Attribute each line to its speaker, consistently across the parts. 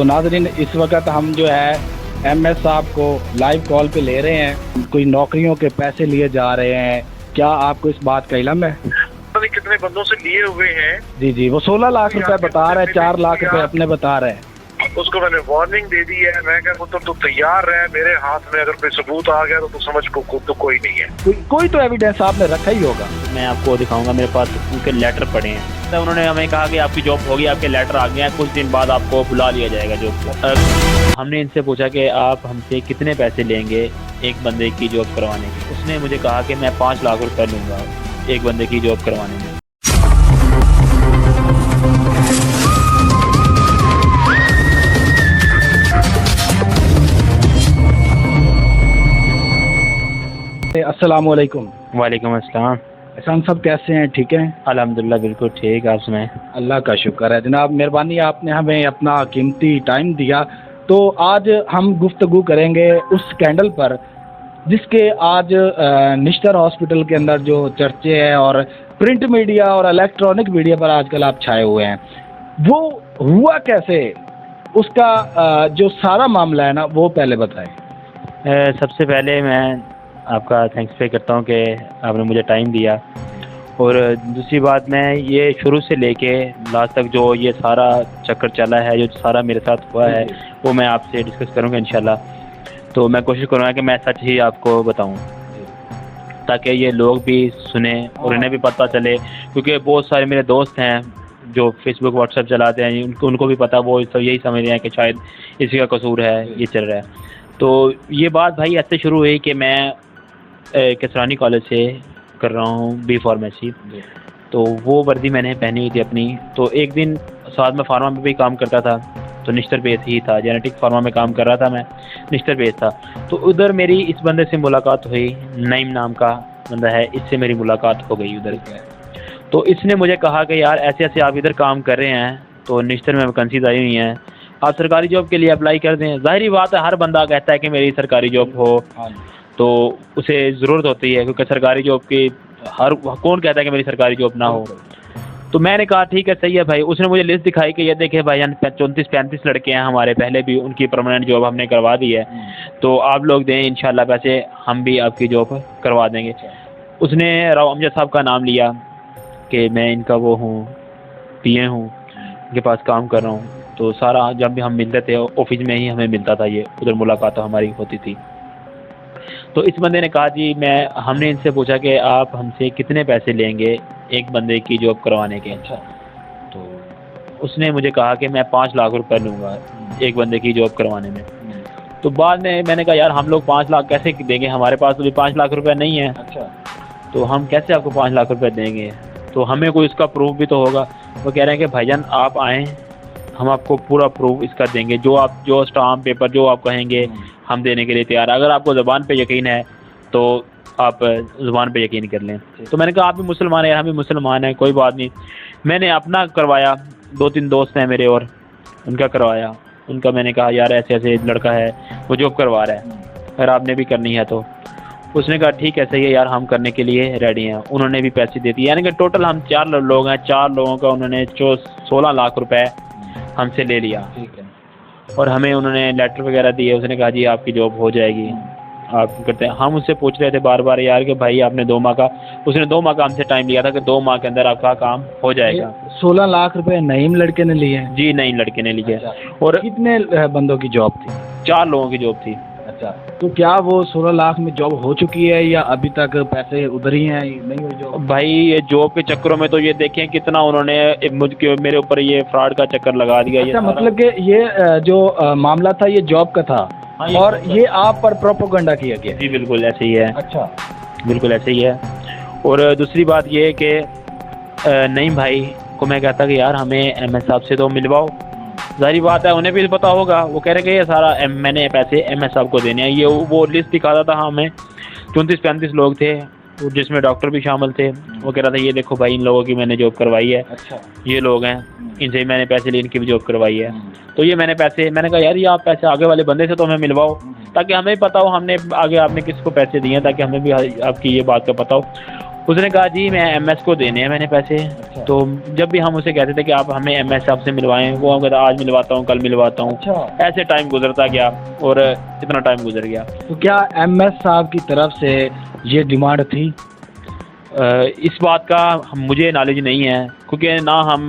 Speaker 1: تو ناظرین اس وقت ہم جو ہے ایم ایس صاحب کو لائیو کال پہ لے رہے ہیں، کوئی نوکریوں کے پیسے لیے جا رہے ہیں، کیا آپ کو اس بات کا علم ہے؟
Speaker 2: کتنے بندوں سے لیے ہوئے ہیں؟
Speaker 1: جی وہ 16 لاکھ روپے بتا رہے ہیں، 4 لاکھ روپے اپنے بتا رہے ہیں۔
Speaker 2: اس کو میں نے وارننگ دے دی ہے، میں کہ تو تیار رہے، میرے ہاتھ میں اگر کوئی ثبوت آ گیا تو سمجھ کو تو کوئی نہیں ہے،
Speaker 1: کوئی تو ایویڈنس آپ نے رکھا ہی ہوگا۔
Speaker 3: میں آپ کو دکھاؤں گا، میرے پاس ان کے لیٹر پڑے ہیں، انہوں نے ہمیں کہا کہ آپ کی جاب ہوگی، آپ کے لیٹر آ گئے ہیں، کچھ دن بعد آپ کو بلا لیا جائے گا جاب کو۔ ہم نے ان سے پوچھا کہ آپ ہم سے کتنے پیسے لیں گے ایک بندے کی جاب کروانے کے؟ اس نے مجھے کہا کہ میں 5 لاکھ روپے لوں گا ایک بندے کی جاب کروانے میں۔
Speaker 1: السلام علیکم۔
Speaker 3: وعلیکم السلام۔
Speaker 1: احسان صاحب کیسے ہیں؟ ٹھیک ہیں؟
Speaker 3: الحمدللہ بالکل ٹھیک، آپ سنائیں؟
Speaker 1: اللہ کا شکر ہے جناب، مہربانی آپ نے ہمیں اپنا قیمتی ٹائم دیا۔ تو آج ہم گفتگو کریں گے اس اسکینڈل پر جس کے آج نشتر ہاسپٹل کے اندر جو چرچے ہیں اور پرنٹ میڈیا اور الیکٹرانک میڈیا پر آج کل آپ چھائے ہوئے ہیں، وہ ہوا کیسے؟ اس کا جو سارا معاملہ ہے نا وہ پہلے بتائیں۔
Speaker 3: سب سے پہلے میں آپ کا تھینکس پے کرتا ہوں کہ آپ نے مجھے ٹائم دیا، اور دوسری بات میں یہ شروع سے لے کے لاسٹ تک جو یہ سارا چکر چلا ہے، جو سارا میرے ساتھ ہوا ہے، وہ میں آپ سے ڈسکس کروں گا انشاءاللہ۔ تو میں کوشش کروں گا کہ میں سچ ہی آپ کو بتاؤں تاکہ یہ لوگ بھی سنیں اور انہیں بھی پتہ چلے، کیونکہ بہت سارے میرے دوست ہیں جو فیس بک واٹس ایپ چلاتے ہیں، ان کو بھی پتہ، وہ یہی سمجھ رہے ہیں کہ شاید اسی کا قصور ہے، یہ چل رہا ہے۔ تو یہ بات بھائی ایسے شروع ہوئی کہ میں کسرانی کالج سے کر رہا ہوں بی فارمیسی، تو وہ وردی میں نے پہنی ہوئی تھی اپنی۔ تو ایک دن ساتھ میں فارما میں بھی کام کرتا تھا، تو نشتر بیس ہی تھا، جینیٹک فارما میں کام کر رہا تھا میں، نشتر بیس تھا۔ تو ادھر میری اس بندے سے ملاقات ہوئی، نعیم نام کا بندہ ہے، اس سے میری ملاقات ہو گئی ادھر۔ تو اس نے مجھے کہا کہ یار ایسے ایسے آپ ادھر کام کر رہے ہیں، تو نشتر میں ویکنسیز آئی ہوئی ہیں، آپ سرکاری جاب کے لیے اپلائی کر دیں۔ ظاہری بات ہے، ہر بندہ کہتا ہے کہ میری سرکاری جاب ہو، تو اسے ضرورت ہوتی ہے، کیونکہ سرکاری جاب کی کون کہتا ہے کہ میری سرکاری جاب نہ ہو۔ تو میں نے کہا ٹھیک ہے، صحیح ہے بھائی۔ اس نے مجھے لسٹ دکھائی کہ یہ دیکھیں بھائی 34-35 لڑکے ہیں ہمارے، پہلے بھی ان کی پرماننٹ جاب ہم نے کروا دی ہے، تو آپ لوگ دیں انشاءاللہ پیسے، ہم بھی آپ کی جاب کروا دیں گے۔ اس نے راؤ امجد صاحب کا نام لیا کہ میں ان کا وہ ہوں، پی اے ہوں، ان کے پاس کام کر رہا ہوں۔ تو سارا جب بھی ہم ملتے تھے آفس میں ہی ہمیں ملتا تھا، یہ ادھر ملاقات ہماری ہوتی تھی۔ تو اس بندے نے کہا جی ہم نے ان سے پوچھا کہ آپ ہم سے کتنے پیسے لیں گے ایک بندے کی جاب کروانے کے؟ تو اس نے مجھے کہا کہ میں 5 لاکھ روپے لوں گا ایک بندے کی جاب کروانے میں۔ تو بعد میں نے کہا یار ہم لوگ 5 لاکھ کیسے دیں گے، ہمارے پاس تو بھی 5 لاکھ روپے نہیں ہے، تو ہم کیسے آپ کو 5 لاکھ روپے دیں گے؟ تو ہمیں کوئی اس کا پروف بھی تو ہوگا۔ وہ کہہ رہے ہیں کہ بھائی جان آپ آئیں، ہم آپ کو پورا پروف اس کا دیں گے، جو اسٹامپ پیپر جو آپ کہیں گے ہم دینے کے لیے تیار ہیں۔ اگر آپ کو زبان پہ یقین ہے تو آپ زبان پہ یقین کر لیں۔ تو میں نے کہا آپ بھی مسلمان ہیں، ہم بھی مسلمان ہیں، کوئی بات نہیں۔ میں نے اپنا کروایا، 2-3 دوست ہیں میرے اور ان کا کروایا، ان کا میں نے کہا یار ایسے ایسے لڑکا ہے وہ جاب کروا رہا ہے، اگر آپ نے بھی کرنی ہے تو۔ اس نے کہا ٹھیک ہے صحیح ہے یار، ہم کرنے کے لیے ریڈی ہیں۔ انہوں نے بھی پیسے دے دیے، یعنی کہ ٹوٹل ہم 4 لوگ ہیں، 4 لوگوں کا انہوں نے 16 لاکھ روپے ہم سے لے لیا، اور ہمیں انہوں نے لیٹر وغیرہ دیے۔ اس نے کہا جی آپ کی جاب ہو جائے گی، آپ کرتے ہیں۔ ہم اس سے پوچھ رہے تھے بار بار یار کہ بھائی آپ نے 2 ماہ کا، اس نے 2 ماہ کا ہم سے ٹائم لیا تھا کہ 2 ماہ کے اندر آپ کا کام ہو جائے گا۔
Speaker 1: 16 لاکھ روپے نعیم لڑکے نے لیے ہیں؟
Speaker 3: جی نعیم لڑکے نے لیے۔ اور
Speaker 1: کتنے بندوں کی جاب تھی؟
Speaker 3: 4 لوگوں کی جاب تھی۔
Speaker 1: اچھا، تو کیا وہ 16 لاکھ میں جاب ہو چکی ہے یا ابھی تک پیسے ادھر ہی ہیں، نہیں ہوئی جاب؟
Speaker 3: بھائی یہ جاب کے چکروں میں تو یہ دیکھیں کتنا انہوں نے میرے اوپر یہ فراڈ کا چکر لگا دیا۔
Speaker 1: اچھا، مطلب کہ یہ جو معاملہ تھا یہ جاب کا تھا اور یہ آپ پر پروپیگنڈا کیا گیا؟
Speaker 3: جی بالکل ایسے ہی ہے۔
Speaker 1: اچھا،
Speaker 3: بالکل ایسے ہی ہے۔ اور دوسری بات یہ ہے کہ نعیم بھائی کو میں کہتا کہ یار ہمیں ایم ایس صاحب سے تو ملواؤ، ظاہری بات ہے انہیں بھی پتا ہوگا۔ وہ کہہ رہے کہ یہ سارا میں نے پیسے ایم ایس صاحب کو دینے ہیں۔ یہ وہ لسٹ دکھاتا تھا ہمیں، 34-35 لوگ تھے جس میں ڈاکٹر بھی شامل تھے۔ وہ کہہ رہا تھا یہ دیکھو بھائی ان لوگوں کی میں نے جاب کروائی ہے، یہ لوگ ہیں، ان سے میں نے پیسے لیے، ان کی بھی جاب کروائی ہے۔ تو یہ میں نے کہا یار یہ آپ پیسے آگے والے بندے سے تو ہمیں ملواؤ تاکہ ہمیں پتا ہو ہم نے آگے آپ نے کس کو پیسے دیے ہیں، تاکہ ہمیں بھی آپ کی یہ بات کا پتا ہو۔ اس نے کہا جی میں ایم ایس کو دینے ہیں میں نے پیسے. تو جب بھی ہم اسے کہتے تھے کہ آپ ہمیں ایم ایس صاحب سے ملوائیں, وہ ہم کہتا آج ملواتا ہوں, کل ملواتا ہوں. ایسے ٹائم گزرتا گیا اور اتنا ٹائم گزر گیا.
Speaker 1: تو کیا ایم ایس صاحب کی طرف سے یہ ڈیمانڈ تھی؟
Speaker 3: اس بات کا مجھے نالج نہیں ہے کیونکہ نہ ہم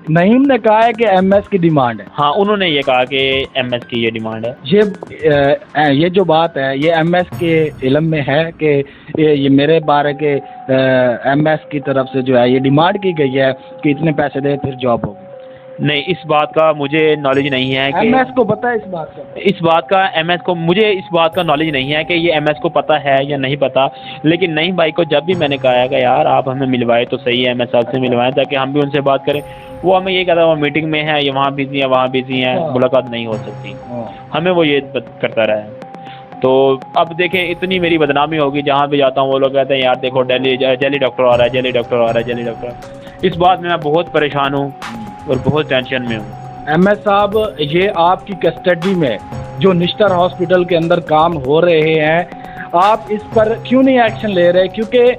Speaker 1: نعیم نے کہا ہے کہ ایم ایس کی ڈیمانڈ ہے.
Speaker 3: ہاں انہوں نے یہ کہا کہ ایم ایس کی یہ ڈیمانڈ ہے.
Speaker 1: یہ جو بات ہے یہ ایم ایس کے علم میں ہے کہ یہ میرے بارے کے ایم ایس کی طرف سے جو ہے یہ ڈیمانڈ کی گئی ہے کہ اتنے پیسے دے پھر جاب ہوگی؟
Speaker 3: نہیں, اس بات کا مجھے نالج نہیں ہے کہ
Speaker 1: ایم ایس کو پتہ ہے اس بات کا
Speaker 3: ایم ایس کو مجھے اس بات کا نالج نہیں ہے کہ یہ ایم ایس کو پتہ ہے یا نہیں پتہ. لیکن نعیم بھائی کو جب بھی میں نے کہا ہے کہ یار آپ ہمیں ملوائے تو صحیح ہے, ایم ایس صاحب سے ملوائیں تاکہ ہم بھی ان سے بات کریں, وہ ہمیں یہ کہتا ہے وہ میٹنگ میں ہے, یہ وہاں بزی ہے, وہاں بزی ہیں, ملاقات نہیں ہو سکتی. ہمیں وہ یہ کرتا رہا ہے. تو اب دیکھیں اتنی میری بدنامی ہوگی, جہاں بھی جاتا ہوں وہ لوگ کہتے ہیں یار دیکھو جیلی ڈاکٹر آ رہا ہے, جیلی ڈاکٹر آ رہا ہے, جیلی ڈاکٹر. اس بات میں بہت پریشان ہوں اور بہت ٹینشن میں ہوں.
Speaker 1: ایم ایس صاحب یہ آپ کی کسٹڈی میں جو نشتر ہاسپٹل کے اندر کام ہو رہے ہیں, آپ اس پر کیوں نہیں ایکشن لے رہے؟ کیونکہ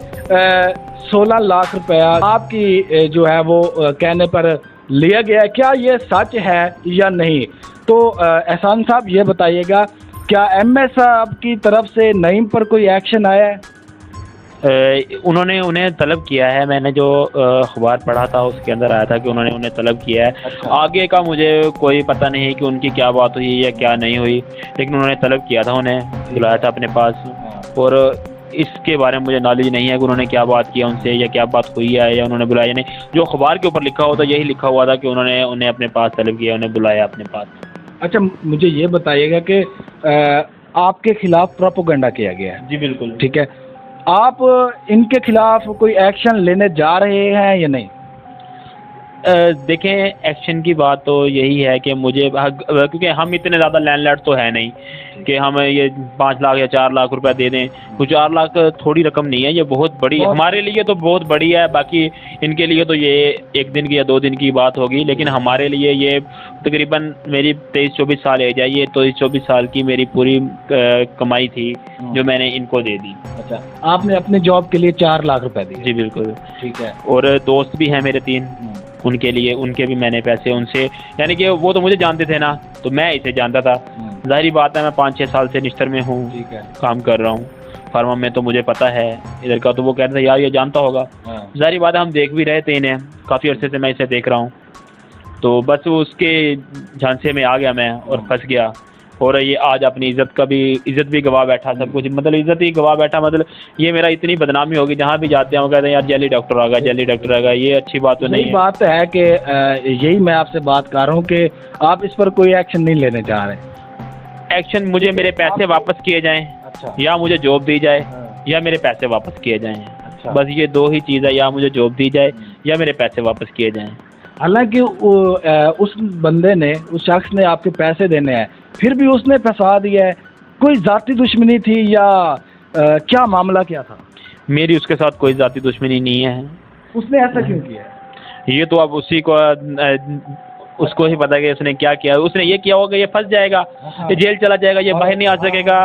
Speaker 1: 16 لاکھ روپیہ آپ کی جو ہے وہ کہنے پر لیا گیا ہے, کیا یہ سچ ہے یا نہیں؟ تو احسان صاحب یہ بتائیے گا کیا ایم ایس صاحب کی طرف سے نعیم پر کوئی ایکشن آیا ہے؟
Speaker 3: انہیں طلب کیا ہے. میں نے جو اخبار پڑھا تھا اس کے اندر آیا تھا کہ انہوں نے طلب کیا ہے. آگے کا مجھے کوئی پتہ نہیں کہ ان کی کیا بات ہوئی یا کیا نہیں ہوئی, لیکن انہوں نے طلب کیا تھا, انہیں بلایا تھا اپنے پاس. اور اس کے بارے میں مجھے نالج نہیں ہے کہ انہوں نے کیا بات کیا ان سے یا کیا بات ہوئی ہے یا انہوں نے بلایا نہیں. جو اخبار کے اوپر لکھا ہوا تھا یہی لکھا ہوا تھا کہ انہیں اپنے پاس طلب کیا, انہیں بلایا اپنے پاس.
Speaker 1: اچھا مجھے یہ بتائیے گا کہ آپ کے خلاف پروپیگنڈا کیا گیا ہے؟
Speaker 3: جی بالکل.
Speaker 1: ٹھیک ہے, آپ ان کے خلاف کوئی ایکشن لینے جا رہے ہیں یا نہیں؟
Speaker 3: دیکھیں ایکشن کی بات تو یہی ہے کہ مجھے کیونکہ ہم اتنے زیادہ لینڈ لارڈ تو ہے نہیں کہ ہم یہ 5 لاکھ یا 4 لاکھ روپے دے دیں. وہ 4 لاکھ تھوڑی رقم نہیں ہے, یہ بہت بڑی ہمارے لیے تو بہت بڑی ہے. باقی ان کے لیے تو یہ 1 دن کی یا 2 دن کی بات ہوگی, لیکن ہمارے لیے یہ تقریباً میری 23-24 سال ایج ہے. یہ 23-24 سال کی میری پوری کمائی تھی جو میں نے ان کو دے دی.
Speaker 1: اچھا, آپ نے اپنے جاب کے لیے 4 لاکھ روپے دیے؟
Speaker 3: جی بالکل.
Speaker 1: ٹھیک ہے.
Speaker 3: اور دوست بھی ہیں میرے 3, ان کے لیے ان کے بھی میں نے پیسے ان سے, یعنی کہ وہ تو مجھے جانتے تھے نا, تو میں اسے جانتا تھا. ظاہری بات ہے میں 5-6 سال سے نشتر میں ہوں, کام کر رہا ہوں فارما میں, تو مجھے پتہ ہے ادھر کا. تو وہ کہتے ہیں یار یہ جانتا ہوگا. ظاہری بات ہے ہم دیکھ بھی رہے تھے انہیں, کافی عرصے سے میں اسے دیکھ رہا ہوں. تو بس اس کے جھانسے میں آ گیا میں اور پھنس گیا. اور یہ آج اپنی عزت بھی گوا بیٹھا, سب کچھ مطلب عزت ہی گوا بیٹھا. مطلب یہ میرا اتنی بدنامی ہوگی, جہاں بھی جاتے ہیں وہ کہتے ہیں یار جیلی ڈاکٹر آ گیا, جیلی ڈاکٹر آ گیا. یہ اچھی بات تو نہیں ہے.
Speaker 1: بات ہے کہ یہی میں آپ سے بات کر رہا ہوں کہ آپ اس پر کوئی ایکشن نہیں لینے جا رہے.
Speaker 3: ایکشن مجھے میرے پیسے واپس کیے جائیں, یا مجھے جاب دی جائے, یا میرے پیسے واپس کیے جائیں. بس یہ 2 ہی چیز ہے, یا مجھے جاب دی جائے یا میرے پیسے واپس کیے جائیں.
Speaker 1: حالانکہ اس بندے نے, اس شخص نے آپ کے پیسے دینے ہیں, پھر بھی اس نے پھنسا دیا ہے. کوئی ذاتی دشمنی تھی یا کیا معاملہ کیا تھا؟
Speaker 3: میری اس کے ساتھ کوئی ذاتی دشمنی نہیں ہے.
Speaker 1: اس نے ایسا کیوں کیا؟
Speaker 3: یہ تو اب اس کو ہی پتا کہ اس نے کیا کیا. اس نے یہ کیا ہوگا یہ پھنس جائے گا, یہ جیل چلا جائے گا, یہ باہر نہیں آ سکے گا,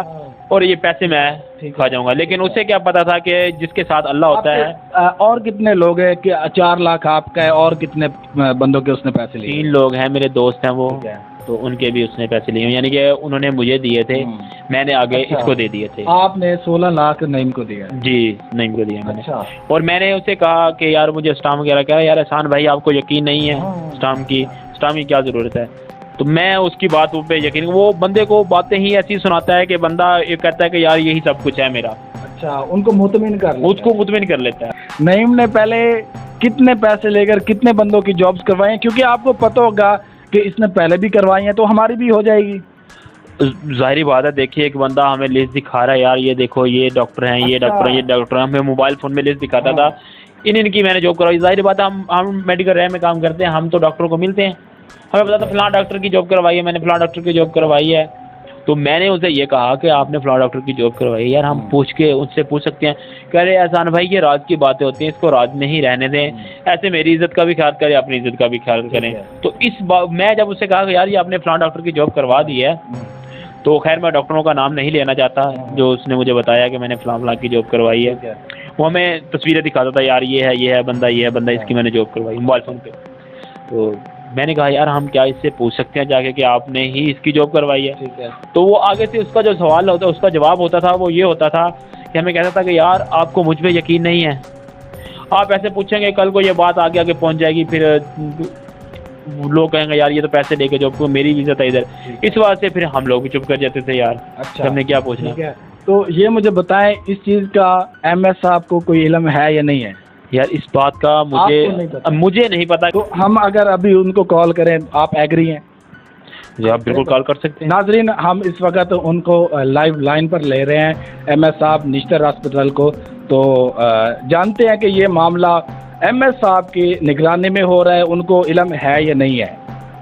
Speaker 3: اور یہ پیسے میں کھا جاؤں گا. لیکن اسے کیا پتا تھا کہ جس کے ساتھ اللہ ہوتا ہے.
Speaker 1: اور کتنے لوگ ہیں کہ 4 لاکھ آپ کا ہے, اور کتنے بندوں کے اس نے پیسے لیے؟
Speaker 3: 3 لوگ ہیں میرے دوست ہیں وہ, تو ان کے بھی اس نے پیسے لیے, یعنی کہ انہوں نے مجھے دیے تھے, میں نے آگے اس کو دے دیے تھے.
Speaker 1: آپ نے 16 لاکھ نعیم کو دیا؟
Speaker 3: جی نعیم کو دیا میں نے. اور میں نے اسے کہا کہ یار مجھے اسٹام وغیرہ کہا, یار احسان بھائی آپ کو یقین نہیں ہے اسٹام کی کیا ضرورت ہے. تو میں اس کی بات پہ یقین, وہ بندے کو باتیں ہی ایسی سناتا ہے کہ بندہ یہ کہتا ہے کہ یار یہی سب کچھ ہے میرا.
Speaker 1: اچھا, ان کو مطمئن
Speaker 3: کر لیتا ہے.
Speaker 1: نعیم نے پہلے کتنے پیسے لے کر کتنے بندوں کی جابس کروائی ہیں؟ کیونکہ آپ کو پتہ ہوگا کہ اس نے پہلے بھی کروائی ہیں, تو ہماری بھی ہو جائے گی.
Speaker 3: ظاہری بات ہے, دیکھیے ایک بندہ ہمیں لسٹ دکھا رہا ہے, یار یہ دیکھو یہ ڈاکٹر ہیں, یہ ڈاکٹر ہیں, یہ ڈاکٹر ہیں. ہمیں موبائل فون میں لسٹ دکھاتا تھا, ان کی میں نے جاب کروائی. ظاہری بات ہے ہم میڈیکل ریم میں کام کرتے ہیں, ہم تو ڈاکٹروں کو ملتے ہیں, ہمیں پتا تھا فلاں ڈاکٹر کی جاب کروائی ہے, میں نے فلاں ڈاکٹر کی جاب کروائی ہے. تو میں نے اسے یہ کہا کہ آپ نے فلاں ڈاکٹر کی جاب کروائی ہے, یار ہم پوچھ کے ان سے پوچھ سکتے ہیں. کہہ رہے احسان بھائی یہ راز کی باتیں ہوتی ہیں, اس کو راز میں ہی رہنے دیں, ایسے میری عزت کا بھی خیال کریں, اپنی عزت کا بھی خیال کریں. تو میں جب اسے کہا کہ یار یہ آپ نے فلاں ڈاکٹر کی جاب کروا دی ہے, تو خیر میں ڈاکٹروں کا نام نہیں لینا چاہتا جو اس نے مجھے بتایا کہ میں نے فلاں فلاں کی جاب کروائی ہے. وہ ہمیں تصویریں دکھاتا تھا، یار یہ ہے بندہ اس کی میں نے جاب کروائی موبائل فون پہ. تو میں نے کہا یار ہم کیا اس سے پوچھ سکتے ہیں جا کے کہ آپ نے ہی اس کی جاب کروائی ہے؟
Speaker 1: ٹھیک ہے.
Speaker 3: تو وہ آگے سے اس کا جو سوال ہوتا اس کا جواب ہوتا تھا وہ یہ ہوتا تھا کہ ہمیں کہتا تھا کہ یار آپ کو مجھ پہ یقین نہیں ہے، آپ ایسے پوچھیں گے کل کو یہ بات آگے پہنچ جائے گی، پھر لوگ کہیں گے یار یہ تو پیسے لے کے جاب کو، میری عزت ہے ادھر. اس واسطے پھر ہم لوگ بھی چپ کر جاتے تھے یار.
Speaker 1: اچھا
Speaker 3: ہم نے کیا پوچھنا.
Speaker 1: ٹھیک ہے. تو یہ مجھے بتائیں اس چیز کا ایم ایس صاحب کو کوئی علم ہے یا نہیں ہے؟
Speaker 3: یار اس بات کا مجھے نہیں پتا.
Speaker 1: تو ہم اگر ابھی ان کو کال کریں آپ ایگری ہیں؟
Speaker 3: جی آپ بالکل کال کر سکتے ہیں.
Speaker 1: ناظرین ہم اس وقت ان کو لائیو لائن پر لے رہے ہیں ایم ایس صاحب نشتر ہاسپٹل کو. تو جانتے ہیں کہ یہ معاملہ ایم ایس صاحب کی نگرانی میں ہو رہا ہے، ان کو علم ہے یا نہیں ہے.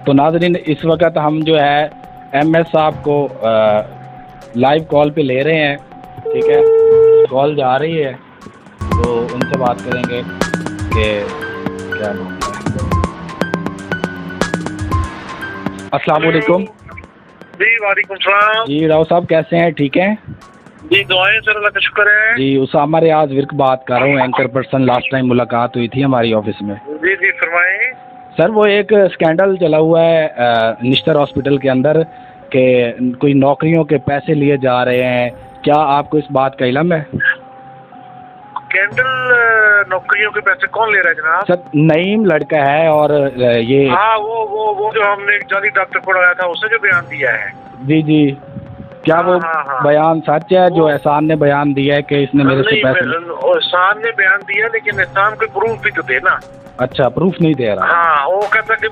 Speaker 1: تو ناظرین اس وقت ہم جو ہے ایم ایس صاحب کو لائیو کال پہ لے رہے ہیں. ٹھیک ہے، کال جا رہی ہے تو ان سے بات کریں گے کہ کیا معاملہ ہے. السلام علیکم.
Speaker 2: جی وعلیکم السلام.
Speaker 1: جی راؤ صاحب کیسے ہیں؟ ٹھیک ہیں
Speaker 2: جی دعائیں سر، اللہ کا شکر ہے.
Speaker 1: جی اسامہ ریاض ورک بات کر رہا ہوں، اینکر پرسن. لاسٹ ٹائم ملاقات ہوئی تھی ہماری آفس میں.
Speaker 2: جی جی فرمائیں.
Speaker 1: سر وہ ایک اسکینڈل چلا ہوا ہے نشتر ہاسپٹل کے اندر کہ کوئی نوکریوں کے پیسے لیے جا رہے ہیں، کیا آپ کو اس بات کا علم ہے؟
Speaker 2: کینڈل نوکریوں کے پیسے کون لے رہا ہے جناب؟
Speaker 1: سر نعیم لڑکا ہے اور یہ
Speaker 2: ہاں وہ جو ہم نے ایک جعلی ڈاکٹر پڑھایا تھا اس نے جو بیان دیا ہے.
Speaker 1: جی جی کیا وہ بیان سچ ہے جو احسان نے بیان دیا ہے کہ اس نے میرے سے پیسے؟
Speaker 2: احسان نے بیان دیا لیکن احسان کوئی پروف بھی تو دے نا.
Speaker 1: اچھا پروف نہیں دے رہا.
Speaker 2: ہاں وہ کہتا ہے کہ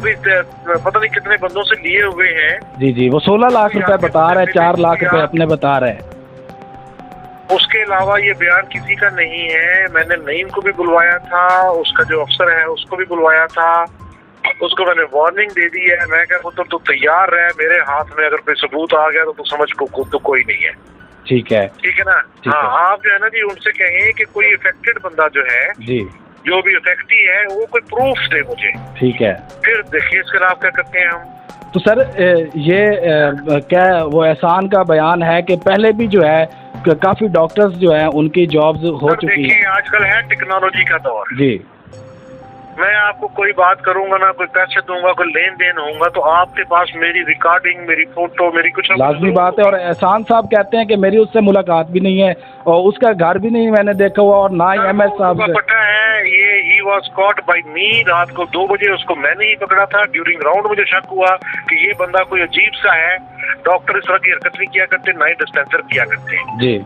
Speaker 2: پتہ نہیں کتنے بندوں سے لیے ہوئے ہیں.
Speaker 1: جی جی وہ 16 لاکھ روپے بتا رہا ہے، 4 لاکھ روپے اپنے بتا رہے ہیں.
Speaker 2: اس کے علاوہ یہ بیان کسی کا نہیں ہے. میں نے نعیم کو بھی بلوایا تھا، اس کا جو افسر ہے اس کو بھی بلوایا تھا، اس کو میں نے وارننگ دے دی ہے. میں کہا پتر تو تیار رہ، میرے ہاتھ میں اگر کوئی ثبوت آ گیا تو سمجھ کو تو کوئی نہیں ہے.
Speaker 1: ٹھیک ہے
Speaker 2: ٹھیک ہے نا. ہاں آپ جو ہے نا جی ان سے کہیں کہ کوئی افیکٹڈ بندہ جو ہے
Speaker 1: جی
Speaker 2: جو بھی افیکٹی ہے وہ کوئی پروف دے مجھے.
Speaker 1: ٹھیک ہے.
Speaker 2: پھر دیکھیے اس کے خلاف کیا کرتے ہیں ہم.
Speaker 1: تو سر یہ کیا وہ احسان کا بیان ہے کہ پہلے بھی جو ہے کافی ڈاکٹرز جو ہیں ان کی جابز ہو چکی ہیں.
Speaker 2: دیکھیں آج کل ہے ٹیکنالوجی کا دور.
Speaker 1: جی
Speaker 2: میں آپ کو کوئی بات کروں گا نا، کوئی پیسے دوں گا، کوئی لین دین ہوگا تو آپ کے پاس میری ریکارڈنگ، میری فوٹو، میری کچھ
Speaker 1: لازمی بات ہے. اور احسان صاحب کہتے ہیں کہ میری اس سے ملاقات بھی نہیں ہے اور اس کا گھر بھی نہیں میں نے دیکھا ہوا، اور نہ ہی ایم ایس صاحب سے.
Speaker 2: پتہ ہے یہ he was caught by me. رات کو 2 بجے اس کو میں نے ہی پکڑا تھا. ڈیورنگ راؤنڈ مجھے شک ہوا کہ یہ بندہ کوئی عجیب سا ہے. ڈاکٹر اس طرح کی حرکت نہیں کیا کرتے، نہ ہی ڈسپینسر کیا کرتے.
Speaker 1: جی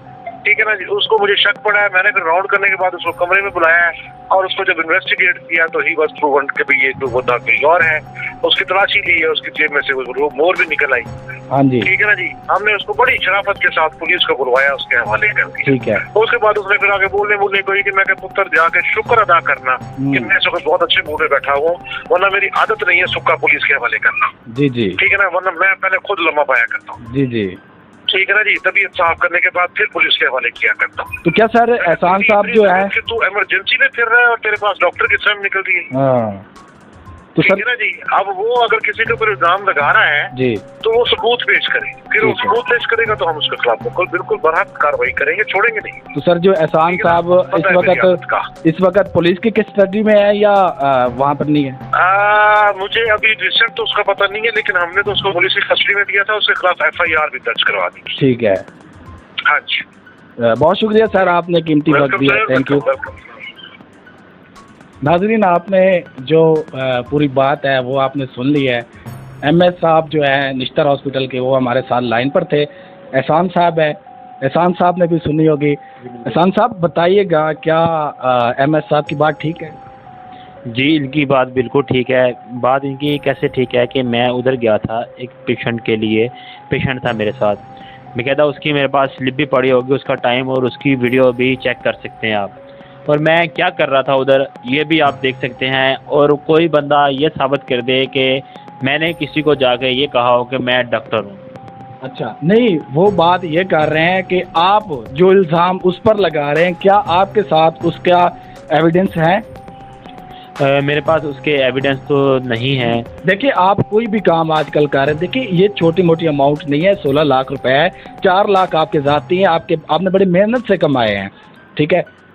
Speaker 2: ٹھیک ہے نا جی. اس کو مجھے شک پڑا ہے. میں نے پھر راؤنڈ کرنے کے بعد اس کو کمرے میں بلایا ہے اور اس کو جب انویسٹیگیٹ کیا تو ہی واز پروون کہ بھئی یہ بندہ کوئی اور ہے. اس کی تلاشی لی ہے، اس کی جیب میں سے وہ مور بھی نکل آئی.
Speaker 1: ہاں جی
Speaker 2: ٹھیک ہے نا جی. ہم نے اس کو بڑی شرافت کے ساتھ پولیس کو بلوایا، اس کے حوالے کر دیا.
Speaker 1: ٹھیک ہے.
Speaker 2: اس کے بعد اس نے پھر آگے بولنے کو کہ میں کہ پتر جا کے شکر ادا کرنا کہ میں اس وقت بہت اچھے موڈ میں بیٹھا ہوں، ورنہ میری عادت نہیں ہے سکا پولیس کے حوالے کرنا.
Speaker 1: جی جی
Speaker 2: ٹھیک ہے نا. ورنہ میں پہلے خود لمبا پایا کرتا ہوں.
Speaker 1: جی جی
Speaker 2: ٹھیک ہے نا جی. طبیعت صاف کرنے کے بعد پھر پولیس کے حوالے کیا کرتا ہوں.
Speaker 1: تو کیا سر احسان صاحب جو ہے
Speaker 2: تو ایمرجنسی میں پھر رہا ہے اور تیرے پاس ڈاکٹر کی سم نکل رہی ہے.
Speaker 1: ہاں تو
Speaker 2: ٹھیک ہے نا جی. اب وہ اگر کسی کے اوپر الزام لگا رہا ہے
Speaker 1: جی
Speaker 2: تو وہ ثبوت پیش کرے. پھر وہ ثبوت پیش کرے گا تو ہم اس کے خلاف بالکل برحق کارروائی کریں گے، چھوڑیں گے نہیں.
Speaker 1: تو سر جو احسان صاحب اس وقت پولیس کی کسٹڈی میں ہے یا وہاں پر نہیں ہے؟
Speaker 2: مجھے ابھی ریسنٹ تو اس کا پتہ نہیں ہے، لیکن ہم نے تو اس کو پولیس کی کسٹڈی میں دیا تھا. اس کے خلاف FIR بھی درج کروا دی.
Speaker 1: ٹھیک ہے.
Speaker 2: ہاں جی
Speaker 1: بہت شکریہ سر، آپ نے قیمتی وقت دیا. Thank you. ناظرین آپ نے جو پوری بات ہے وہ آپ نے سن لی ہے. ایم ایس صاحب جو ہے نشتر ہاسپٹل کے وہ ہمارے ساتھ لائن پر تھے. احسان صاحب ہے، احسان صاحب نے بھی سنی ہوگی. احسان صاحب بتائیے گا کیا ایم ایس صاحب کی بات ٹھیک ہے؟
Speaker 3: جی ان کی بات بالکل ٹھیک ہے. بات ان کی کیسے ٹھیک ہے کہ میں ادھر گیا تھا ایک پیشنٹ کے لیے. پیشنٹ تھا میرے ساتھ، میں کہتا اس کی میرے پاس سلپ بھی پڑی ہوگی، اس کا ٹائم اور اس کی ویڈیو بھی چیک کر سکتے ہیں آپ. اور میں کیا کر رہا تھا ادھر یہ بھی آپ دیکھ سکتے ہیں. اور کوئی بندہ یہ ثابت کر دے کہ میں نے کسی کو جا کے یہ کہا ہو کہ میں ڈاکٹر ہوں.
Speaker 1: اچھا نہیں، وہ بات یہ کر رہے ہیں کہ آپ جو الزام اس پر لگا رہے ہیں کیا آپ کے ساتھ اس کا ایویڈنس ہے؟
Speaker 3: میرے پاس اس کے ایویڈنس تو نہیں ہے.
Speaker 1: دیکھیے آپ کوئی بھی کام آج کل کر رہے ہیں، دیکھیے یہ چھوٹی موٹی اماؤنٹ نہیں ہے. 16 لاکھ روپے ہے، 4 لاکھ آپ کے ذاتی ہیں، آپ نے بڑی محنت سے کمائے ہیں. ٹھیک ہے،